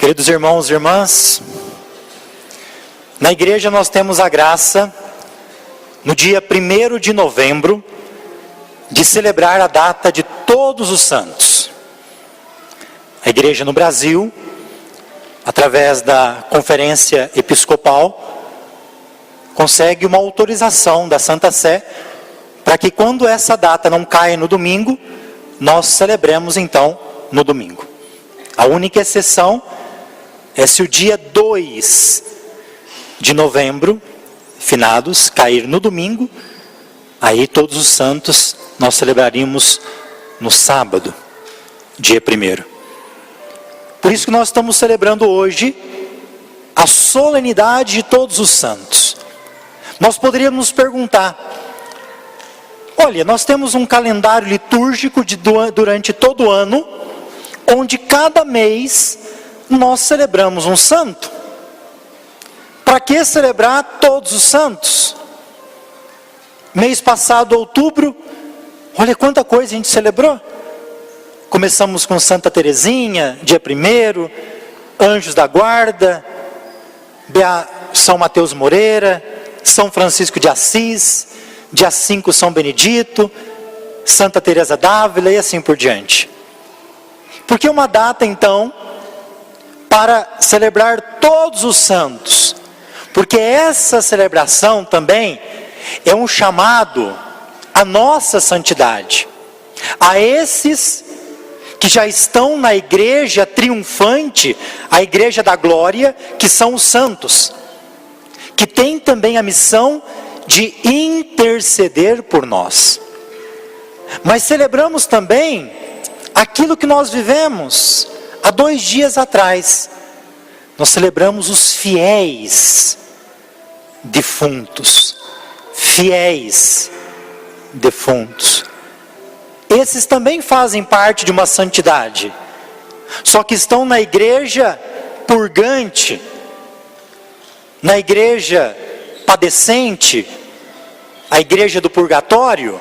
Queridos irmãos e irmãs, na igreja nós temos a graça, no dia 1º de novembro, de celebrar a data de Todos os Santos. A igreja no Brasil, através da Conferência Episcopal, consegue uma autorização da Santa Sé, para que quando essa data não caia no domingo, nós celebremos então no domingo. A única exceção é se o dia 2 de novembro, finados, cair no domingo, aí Todos os Santos nós celebraríamos no sábado, dia 1º. Por isso que nós estamos celebrando hoje a solenidade de Todos os Santos. Nós poderíamos nos perguntar, olha, nós temos um calendário litúrgico durante todo o ano, onde cada mês nós celebramos um santo. Para que celebrar Todos os Santos? Mês passado, outubro, olha quanta coisa a gente celebrou. Começamos com Santa Teresinha, dia 1º, Anjos da Guarda, São Mateus Moreira, São Francisco de Assis, dia 5 São Benedito, Santa Teresa d'Ávila e assim por diante. Por que uma data então para celebrar todos os santos? Porque essa celebração também é um chamado à nossa santidade, a esses que já estão na igreja triunfante, a igreja da glória, que são os santos, que tem também a missão de interceder por nós. Mas celebramos também aquilo que nós vivemos há 2 dias atrás. Nós celebramos os fiéis defuntos. Fiéis defuntos. Esses também fazem parte de uma santidade, só que estão na igreja purgante, na igreja padecente, a igreja do purgatório,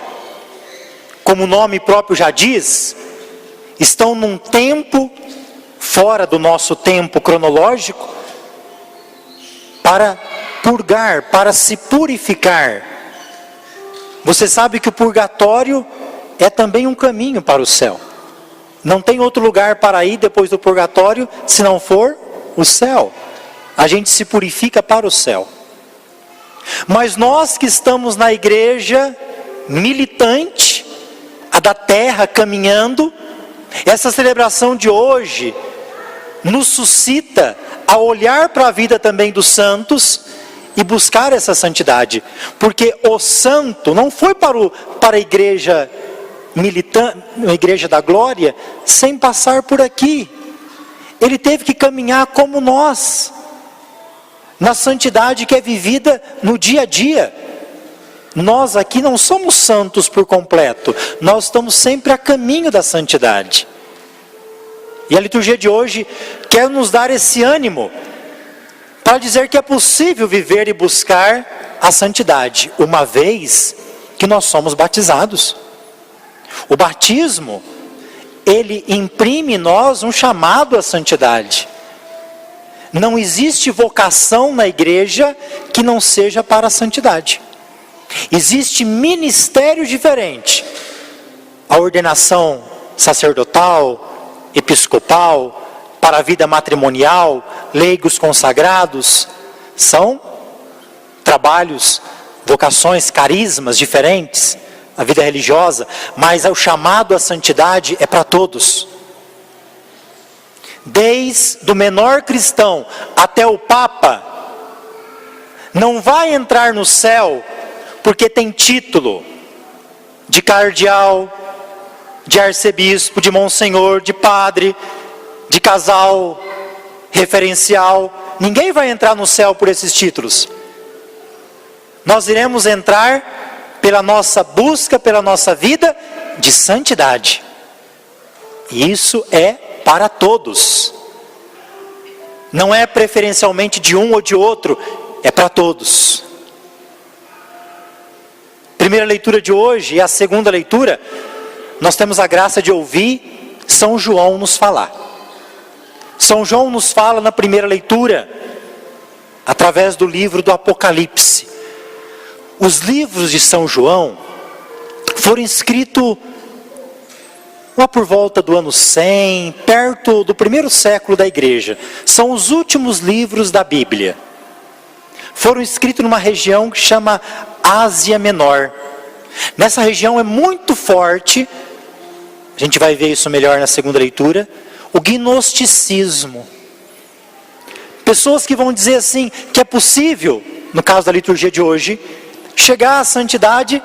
como o nome próprio já diz, estão num tempo fora do nosso tempo cronológico, para purgar, para se purificar. Você sabe que o purgatório é também um caminho para o céu. Não tem outro lugar para ir depois do purgatório, se não for o céu. A gente se purifica para o céu. Mas nós que estamos na igreja militante, a da terra, caminhando, essa celebração de hoje nos suscita a olhar para a vida também dos santos e buscar essa santidade. Porque o santo não foi para a igreja militante, a igreja da glória, sem passar por aqui. Ele teve que caminhar como nós, na santidade que é vivida no dia a dia. Nós aqui não somos santos por completo, nós estamos sempre a caminho da santidade. E a liturgia de hoje quer nos dar esse ânimo, para dizer que é possível viver e buscar a santidade, uma vez que nós somos batizados. O batismo, ele imprime em nós um chamado à santidade. Não existe vocação na igreja que não seja para a santidade. Existe ministério diferente. A ordenação sacerdotal, episcopal, para a vida matrimonial, leigos consagrados, são trabalhos, vocações, carismas diferentes, a vida religiosa, mas o chamado à santidade é para todos. Desde o menor cristão até o Papa, não vai entrar no céu porque tem título de cardeal, de arcebispo, de monsenhor, de padre, de casal referencial. Ninguém vai entrar no céu por esses títulos. Nós iremos entrar pela nossa busca, pela nossa vida de santidade. E isso é para todos. Não é preferencialmente de um ou de outro, é para todos. Primeira leitura de hoje e a segunda leitura, nós temos a graça de ouvir São João nos falar. São João nos fala na primeira leitura, através do livro do Apocalipse. Os livros de São João foram escritos lá por volta do ano 100, perto do primeiro século da igreja. São os últimos livros da Bíblia. Foram escritos numa região que chama Ásia Menor. Nessa região é muito forte, a gente vai ver isso melhor na segunda leitura, o gnosticismo. Pessoas que vão dizer assim, que é possível, no caso da liturgia de hoje, chegar à santidade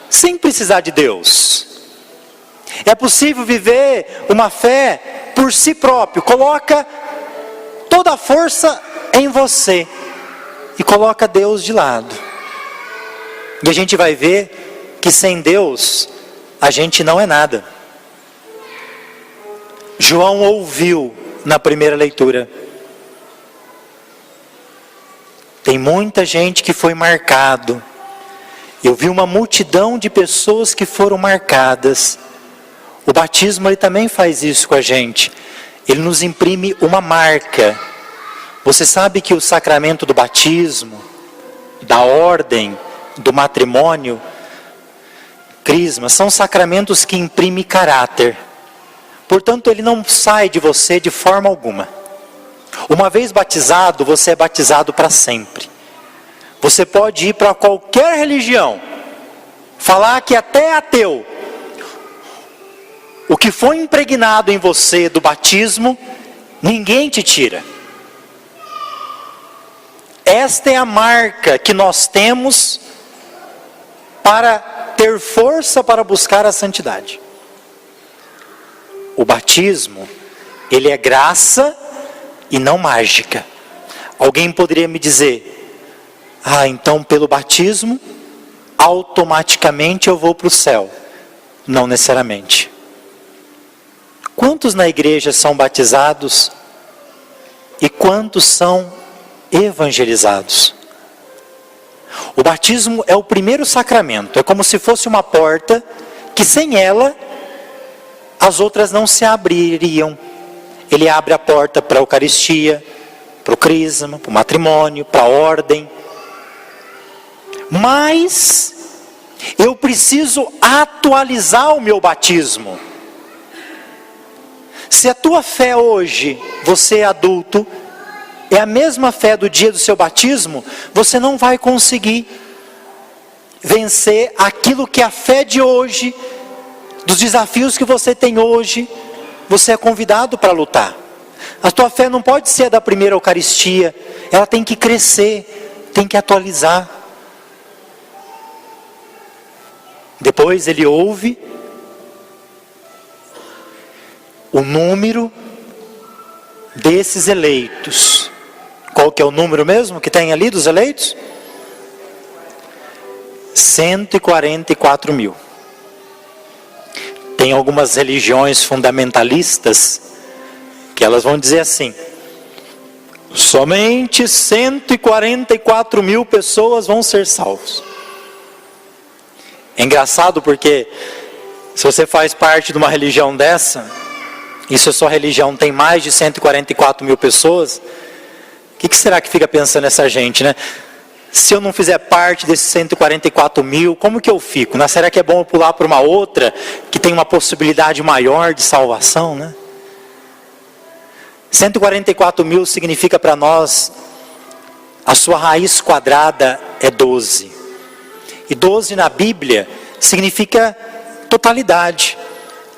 sem precisar de Deus. É possível viver uma fé por si próprio. Coloca toda a força em você e coloca Deus de lado. E a gente vai ver que sem Deus a gente não é nada. João ouviu na primeira leitura. Tem muita gente que foi marcado. Eu vi uma multidão de pessoas que foram marcadas. O batismo ele também faz isso com a gente. Ele nos imprime uma marca. Você sabe que o sacramento do batismo, da ordem, do matrimônio, crisma, são sacramentos que imprimem caráter. Portanto, ele não sai de você de forma alguma. Uma vez batizado, você é batizado para sempre. Você pode ir para qualquer religião, falar que até ateu, o que foi impregnado em você do batismo, ninguém te tira. Esta é a marca que nós temos para ter força para buscar a santidade. O batismo, ele é graça e não mágica. Alguém poderia me dizer, então pelo batismo, automaticamente eu vou para o céu. Não necessariamente. Quantos na igreja são batizados e quantos são evangelizados? O batismo é o primeiro sacramento, é como se fosse uma porta que sem ela as outras não se abririam. Ele abre a porta para a Eucaristia, para o crisma, para o matrimônio, para a ordem. Mas eu preciso atualizar o meu batismo. Se a tua fé hoje, você é adulto, é a mesma fé do dia do seu batismo, você não vai conseguir vencer aquilo que a fé de hoje, dos desafios que você tem hoje, você é convidado para lutar. A tua fé não pode ser a da primeira Eucaristia, ela tem que crescer, tem que atualizar. Depois ele ouve o número desses eleitos. Qual que é o número mesmo que tem ali dos eleitos? 144 mil. Tem algumas religiões fundamentalistas que elas vão dizer assim: somente 144 mil pessoas vão ser salvos. É engraçado porque se você faz parte de uma religião dessa, e se a sua religião tem mais de 144 mil pessoas, o que será que fica pensando essa gente, né? Se eu não fizer parte desses 144 mil, como que eu fico? Será que é bom eu pular para uma outra, que tem uma possibilidade maior de salvação, né? 144 mil significa para nós, a sua raiz quadrada é 12. E 12 na Bíblia significa totalidade.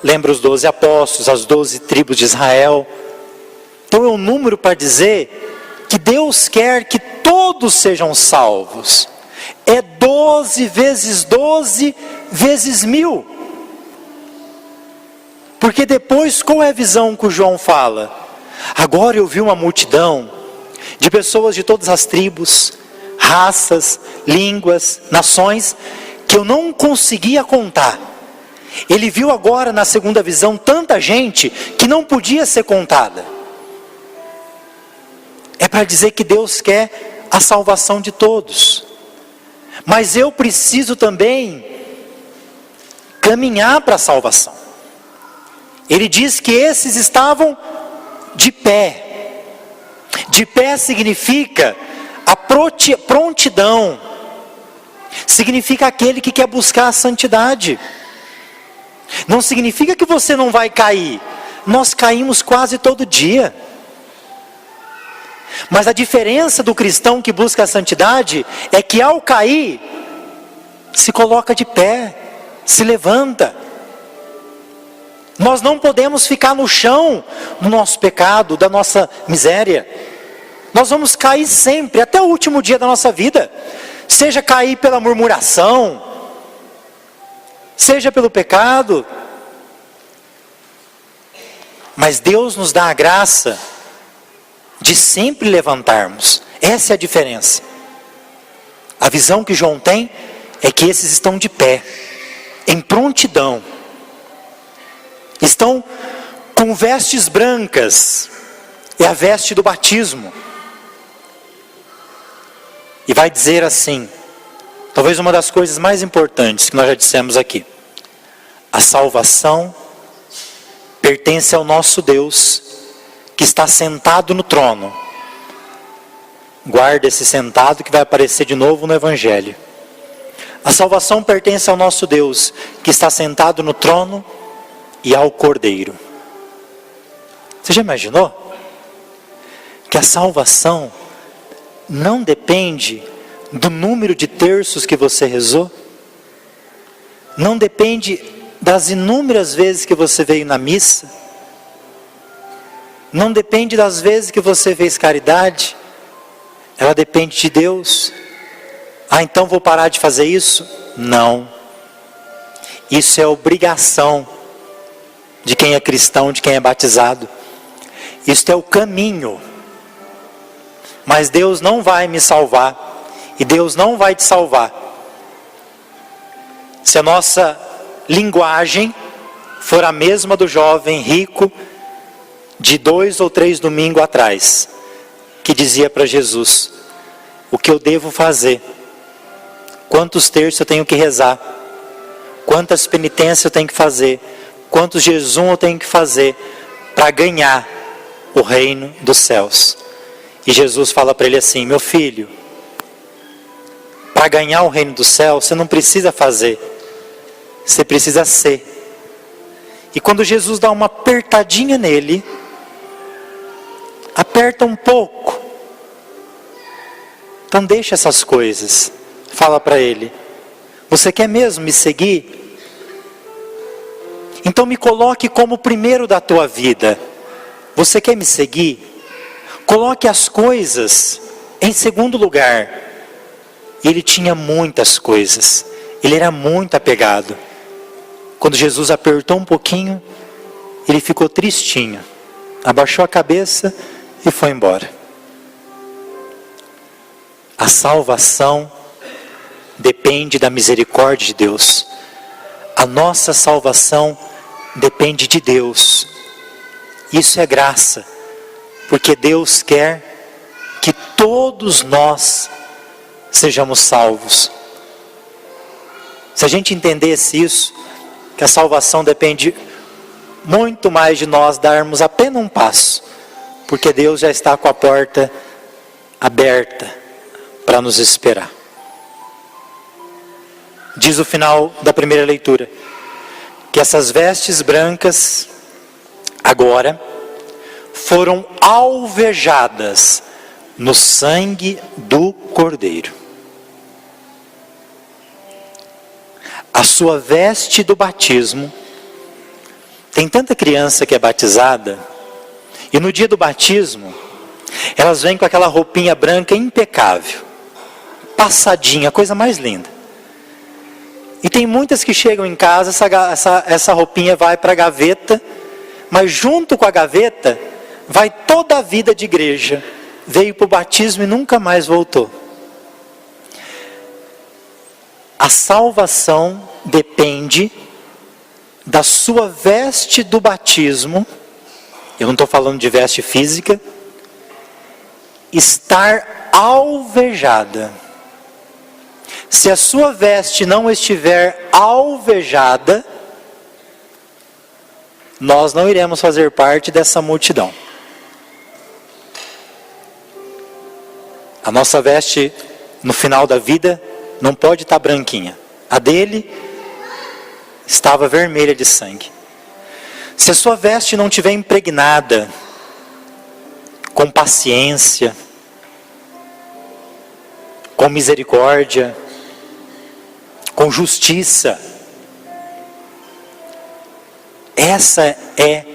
Lembra os 12 apóstolos, as 12 tribos de Israel. Então é um número para dizer que Deus quer que todos sejam salvos. É 12 vezes 12 vezes 1000. Porque depois, qual é a visão que o João fala? Agora eu vi uma multidão de pessoas de todas as tribos, raças, línguas, nações, que eu não conseguia contar. Ele viu agora na segunda visão tanta gente que não podia ser contada. É para dizer que Deus quer a salvação de todos. Mas eu preciso também caminhar para a salvação. Ele diz que esses estavam de pé. De pé significa a prontidão, significa aquele que quer buscar a santidade. Não significa que você não vai cair. Nós caímos quase todo dia. Mas a diferença do cristão que busca a santidade é que ao cair, se coloca de pé, se levanta. Nós não podemos ficar no chão do nosso pecado, da nossa miséria. Nós vamos cair sempre, até o último dia da nossa vida. Seja cair pela murmuração, seja pelo pecado. Mas Deus nos dá a graça de sempre levantarmos. Essa é a diferença. A visão que João tem é que esses estão de pé, em prontidão. Estão com vestes brancas, é a veste do batismo. E vai dizer assim, talvez uma das coisas mais importantes que nós já dissemos aqui: a salvação pertence ao nosso Deus, que está sentado no trono. Guarda esse sentado que vai aparecer de novo no Evangelho. A salvação pertence ao nosso Deus, que está sentado no trono, e ao Cordeiro. Você já imaginou? Que a salvação não depende do número de terços que você rezou? Não depende das inúmeras vezes que você veio na missa? Não depende das vezes que você fez caridade? Ela depende de Deus. Ah, então vou parar de fazer isso? Não. Isso é obrigação de quem é cristão, de quem é batizado. Isto é o caminho. Mas Deus não vai me salvar, e Deus não vai te salvar, se a nossa linguagem for a mesma do jovem rico de 2 ou 3 domingos atrás, que dizia para Jesus: o que eu devo fazer? Quantos terços eu tenho que rezar? Quantas penitências eu tenho que fazer? Quantos jejum eu tenho que fazer para ganhar o reino dos céus? E Jesus fala para ele assim: meu filho, para ganhar o reino dos céus, você não precisa fazer, você precisa ser. E quando Jesus dá uma apertadinha nele, aperta um pouco, então deixa essas coisas, fala para ele: você quer mesmo me seguir? Então me coloque como o primeiro da tua vida. Você quer me seguir? Coloque as coisas em segundo lugar. Ele tinha muitas coisas, ele era muito apegado. Quando Jesus apertou um pouquinho, ele ficou tristinho, abaixou a cabeça e foi embora. A salvação depende da misericórdia de Deus. A nossa salvação depende de Deus. Isso é graça, porque Deus quer que todos nós sejamos salvos. Se a gente entendesse isso, que a salvação depende muito mais de nós darmos apenas um passo, porque Deus já está com a porta aberta para nos esperar. Diz o final da primeira leitura, que essas vestes brancas agora foram alvejadas no sangue do Cordeiro. A sua veste do batismo, tem tanta criança que é batizada, e no dia do batismo, elas vêm com aquela roupinha branca impecável, passadinha, a coisa mais linda. E tem muitas que chegam em casa, essa roupinha vai para a gaveta, mas junto com a gaveta, vai toda a vida de igreja. Veio para o batismo e nunca mais voltou. A salvação depende da sua veste do batismo. Eu não estou falando de veste física. Estar alvejada. Se a sua veste não estiver alvejada, nós não iremos fazer parte dessa multidão. A nossa veste no final da vida não pode estar branquinha. A dele estava vermelha de sangue. Se a sua veste não estiver impregnada com paciência, com misericórdia, com justiça, essa é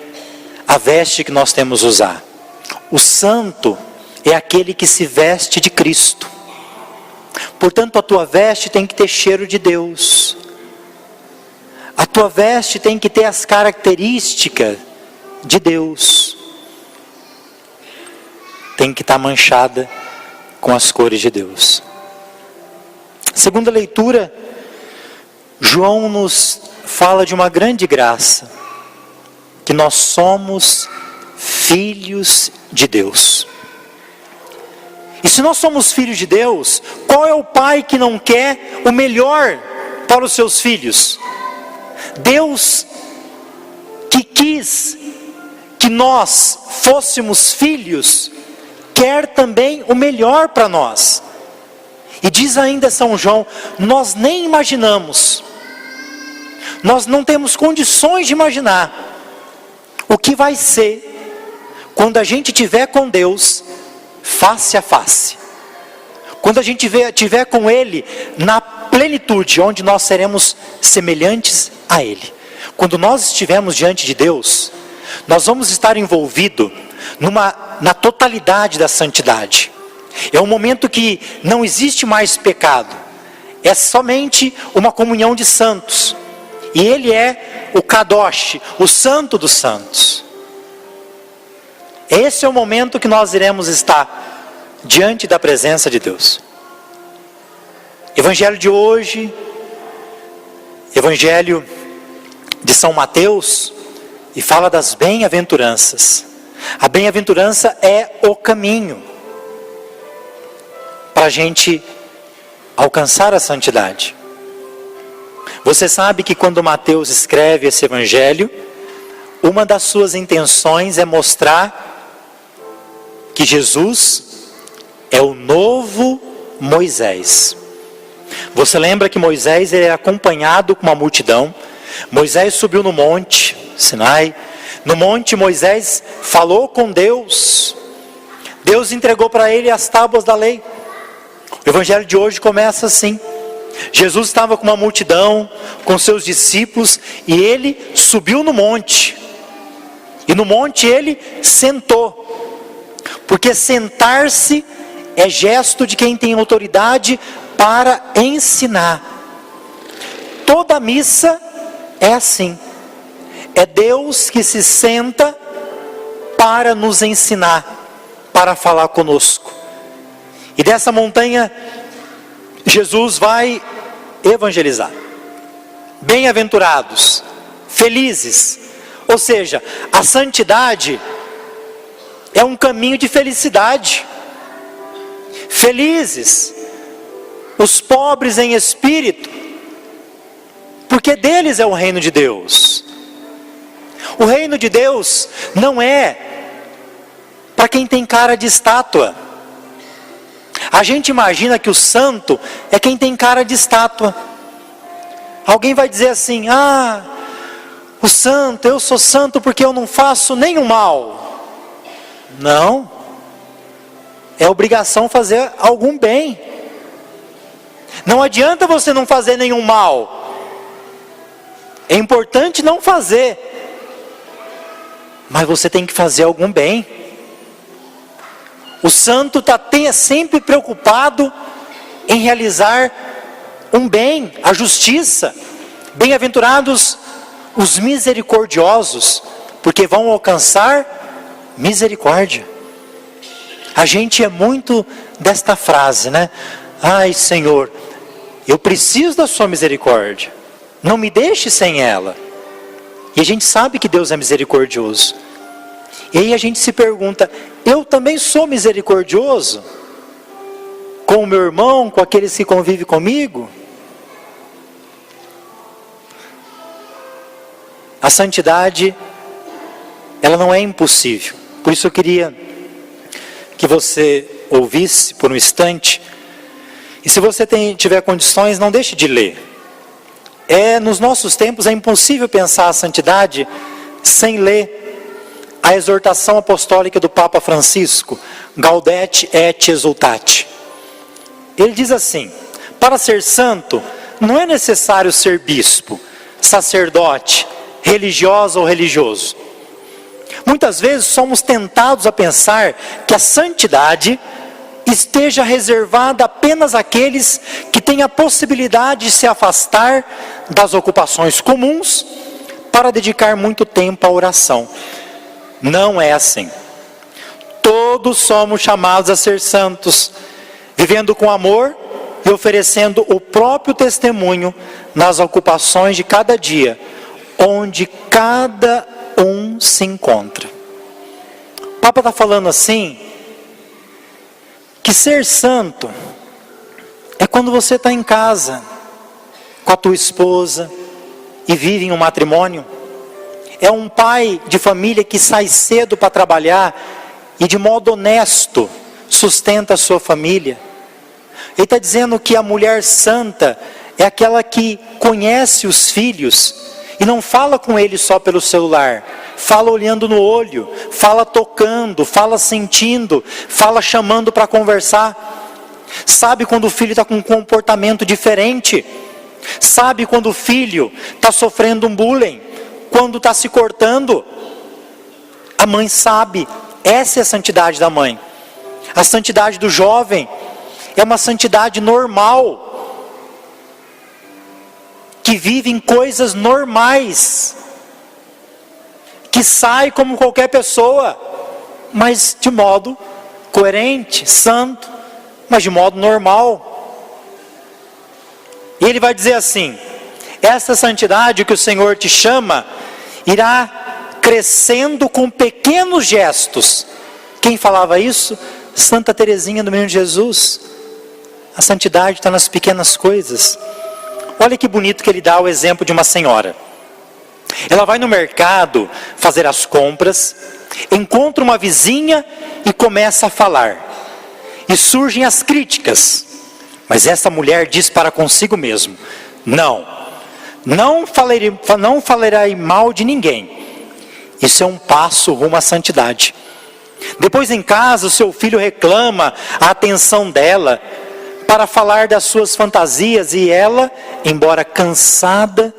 a veste que nós temos que usar. O santo é aquele que se veste de Cristo. Portanto, a tua veste tem que ter cheiro de Deus. A tua veste tem que ter as características de Deus. Tem que estar manchada com as cores de Deus. Segunda leitura, João nos fala de uma grande graça, que nós somos filhos de Deus. E se nós somos filhos de Deus, qual é o pai que não quer o melhor para os seus filhos? Deus que quis que nós fôssemos filhos, quer também o melhor para nós. E diz ainda São João, nós nem imaginamos, nós não temos condições de imaginar o que vai ser quando a gente estiver com Deus face a face. Quando a gente estiver com Ele na plenitude, onde nós seremos semelhantes a Ele. Quando nós estivermos diante de Deus, nós vamos estar envolvidos na totalidade da santidade. É um momento que não existe mais pecado. É somente uma comunhão de santos. E Ele é o Kadosh, o santo dos santos. Esse é o momento que nós iremos estar diante da presença de Deus. Evangelho de hoje, Evangelho de São Mateus, e fala das bem-aventuranças. A bem-aventurança é o caminho para a gente alcançar a santidade. Você sabe que quando Mateus escreve esse Evangelho, uma das suas intenções é mostrar que Jesus é o novo Moisés. Você lembra que Moisés era acompanhado com uma multidão. Moisés subiu no monte Sinai. No monte Moisés falou com Deus. Deus entregou para ele as tábuas da lei. O Evangelho de hoje começa assim. Jesus estava com uma multidão, com seus discípulos, e ele subiu no monte. E no monte ele sentou. Porque sentar-se é gesto de quem tem autoridade para ensinar. Toda missa é assim. É Deus que se senta para nos ensinar, para falar conosco. E dessa montanha, Jesus vai evangelizar. Bem-aventurados, felizes. Ou seja, a santidade é um caminho de felicidade. Felizes os pobres em espírito, porque deles é o reino de Deus. O reino de Deus não é para quem tem cara de estátua. A gente imagina que o santo é quem tem cara de estátua. Alguém vai dizer assim: o santo, eu sou santo porque eu não faço nenhum mal. Não, é obrigação fazer algum bem. Não adianta você não fazer nenhum mal. É importante não fazer, mas você tem que fazer algum bem. O santo está sempre preocupado em realizar um bem, a justiça. Bem-aventurados os misericordiosos, porque vão alcançar misericórdia. A gente é muito desta frase, né? Ai, Senhor, eu preciso da sua misericórdia. Não me deixe sem ela. E a gente sabe que Deus é misericordioso. E aí a gente se pergunta: eu também sou misericordioso com o meu irmão, com aqueles que convivem comigo? A santidade, ela não é impossível. Por isso eu queria que você ouvisse por um instante. E se você tiver condições, não deixe de ler. Nos nossos tempos é impossível pensar a santidade sem ler a exortação apostólica do Papa Francisco, Gaudete et Exsultate. Ele diz assim: para ser santo, não é necessário ser bispo, sacerdote, religiosa ou religioso. Muitas vezes somos tentados a pensar que a santidade esteja reservada apenas àqueles que têm a possibilidade de se afastar das ocupações comuns para dedicar muito tempo à oração. Não é assim. Todos somos chamados a ser santos, vivendo com amor e oferecendo o próprio testemunho nas ocupações de cada dia, onde cada um se encontra. O Papa está falando assim, que ser santo é quando você está em casa com a tua esposa e vive em um matrimônio. É um pai de família que sai cedo para trabalhar e de modo honesto sustenta a sua família. Ele está dizendo que a mulher santa é aquela que conhece os filhos e não fala com eles só pelo celular, fala olhando no olho, fala tocando, fala sentindo, fala chamando para conversar. Sabe quando o filho está com um comportamento diferente, sabe quando o filho está sofrendo um bullying, quando está se cortando. A mãe sabe. Essa é a santidade da mãe. A santidade do jovem é uma santidade normal, que vive em coisas normais, que sai como qualquer pessoa, mas de modo coerente, santo, mas de modo normal. E ele vai dizer assim: essa santidade que o Senhor te chama irá crescendo com pequenos gestos. Quem falava isso? Santa Teresinha do Menino Jesus. A santidade está nas pequenas coisas. Olha que bonito que ele dá o exemplo de uma senhora. Ela vai no mercado fazer as compras, encontra uma vizinha e começa a falar. E surgem as críticas. Mas essa mulher diz para consigo mesmo: não falarei mal de ninguém. Isso é um passo rumo à santidade. Depois em casa o seu filho reclama a atenção dela para falar das suas fantasias, e ela, embora cansada,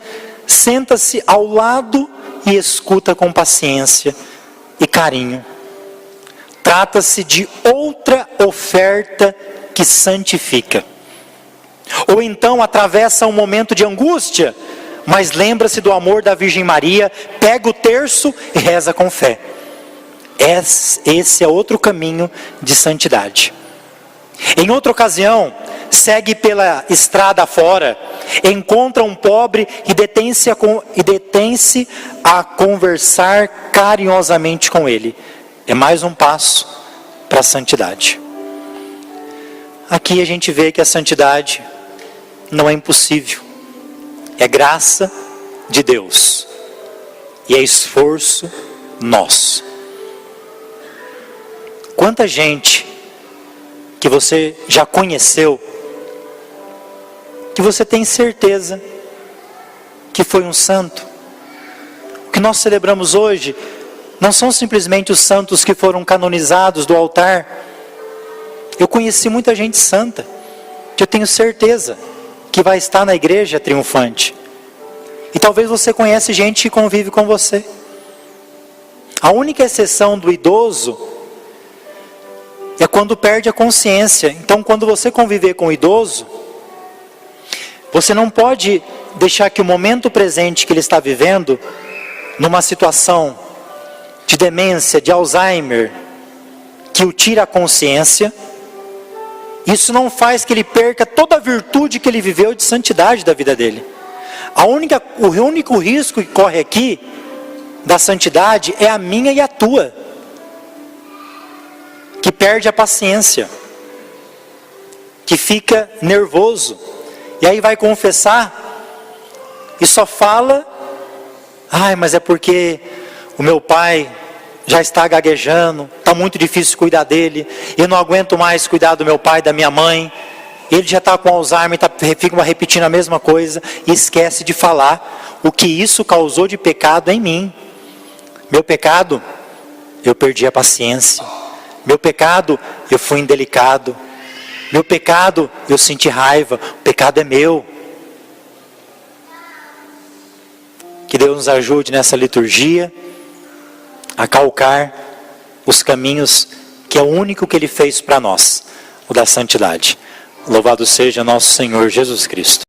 senta-se ao lado e escuta com paciência e carinho. Trata-se de outra oferta que santifica. Ou então atravessa um momento de angústia, mas lembra-se do amor da Virgem Maria, pega o terço e reza com fé. Esse é outro caminho de santidade. Em outra ocasião, segue pela estrada fora, encontra um pobre e detém-se a conversar carinhosamente com ele. É mais um passo para a santidade. Aqui a gente vê que a santidade não é impossível. É graça de Deus e é esforço nosso. Quanta gente que você já conheceu, que você tem certeza que foi um santo. O que nós celebramos hoje não são simplesmente os santos que foram canonizados do altar. Eu conheci muita gente santa, que eu tenho certeza que vai estar na igreja triunfante. E talvez você conhece gente que convive com você. A única exceção do idoso é quando perde a consciência. Então, quando você conviver com o idoso, você não pode deixar que o momento presente que ele está vivendo, numa situação de demência, de Alzheimer, que o tira a consciência, isso não faz que ele perca toda a virtude que ele viveu de santidade da vida dele. O único risco que corre aqui da santidade é a minha e a tua, que perde a paciência, que fica nervoso, e aí vai confessar, e só fala: mas é porque o meu pai já está gaguejando, está muito difícil cuidar dele, eu não aguento mais cuidar do meu pai, da minha mãe, ele já está com Alzheimer, fica repetindo a mesma coisa, e esquece de falar o que isso causou de pecado em mim. Meu pecado, eu perdi a paciência. Meu pecado, eu fui indelicado. Meu pecado, eu senti raiva. O pecado é meu. Que Deus nos ajude nessa liturgia a calcar os caminhos que é o único que Ele fez para nós, o da santidade. Louvado seja nosso Senhor Jesus Cristo.